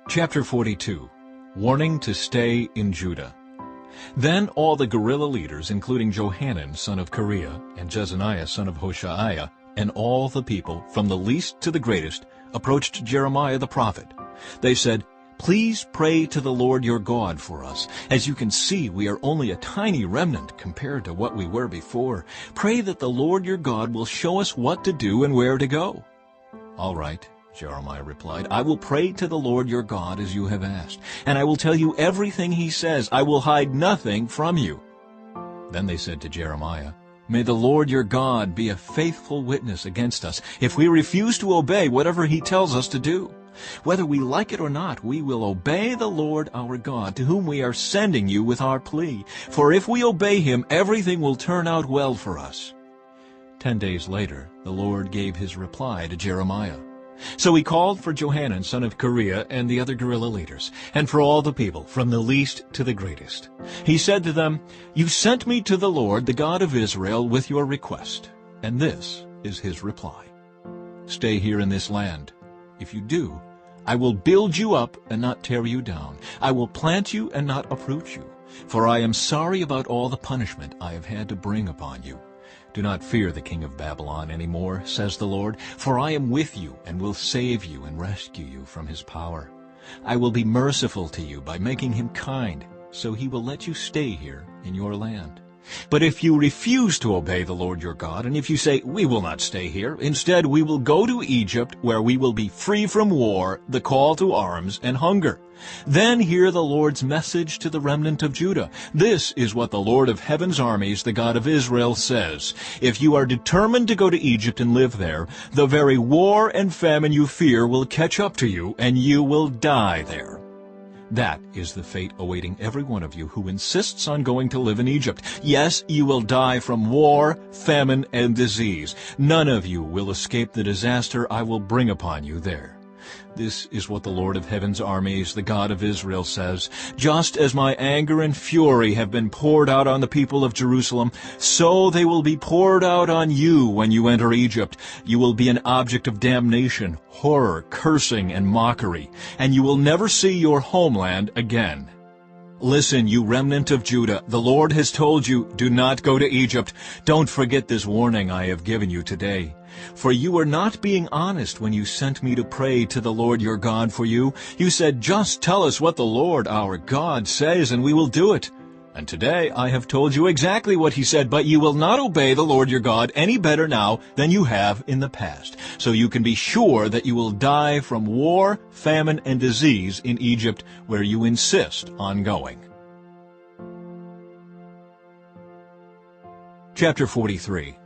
Chapter 42. Warning to stay in Judah. Then all the guerrilla leaders, including Johanan son of Kareah, and Jezaniah son of Hoshaiah, and all the people, from the least to the greatest, approached Jeremiah the prophet. They said, "Please pray to the Lord your God for us. As you can see, we are only a tiny remnant compared to what we were before. Pray that the Lord your God will show us what to do and where to go." "All right," Jeremiah replied, "I will pray to the Lord your God as you have asked, and I will tell you everything he says. I will hide nothing from you." Then they said to Jeremiah, "May the Lord your God be a faithful witness against us if we refuse to obey whatever he tells us to do. Whether we like it or not, we will obey the Lord our God, to whom we are sending you with our plea. For if we obey him, everything will turn out well for us." 10 days later, the Lord gave his reply to Jeremiah. So he called for Johanan son of Kareah and the other guerrilla leaders, and for all the people, from the least to the greatest. He said to them, "You sent me to the Lord, the God of Israel, with your request, and this is his reply. Stay here in this land. If you do, I will build you up and not tear you down. I will plant you and not uproot you. For I am sorry about all the punishment I have had to bring upon you. Do not fear the king of Babylon any more, says the Lord, for I am with you and will save you and rescue you from his power. I will be merciful to you by making him kind, so he will let you stay here in your land. But if you refuse to obey the Lord your God, and if you say, 'We will not stay here,' instead we will go to Egypt, where we will be free from war, the call to arms, and hunger. Then hear the Lord's message to the remnant of Judah. This is what the Lord of heaven's armies, the God of Israel, says. If you are determined to go to Egypt and live there, the very war and famine you fear will catch up to you, and you will die there. That is the fate awaiting every one of you who insists on going to live in Egypt. Yes, you will die from war, famine, and disease. None of you will escape the disaster I will bring upon you there. This is what the Lord of heaven's armies, the God of Israel, says. Just as my anger and fury have been poured out on the people of Jerusalem, so they will be poured out on you when you enter Egypt. You will be an object of damnation, horror, cursing, and mockery, and you will never see your homeland again. Listen, you remnant of Judah, the Lord has told you, do not go to Egypt. Don't forget this warning I have given you today. For you were not being honest when you sent me to pray to the Lord your God for you. You said, 'Just tell us what the Lord our God says, and we will do it.' And today I have told you exactly what he said, but you will not obey the Lord your God any better now than you have in the past. So you can be sure that you will die from war, famine, and disease in Egypt, where you insist on going." Chapter 43.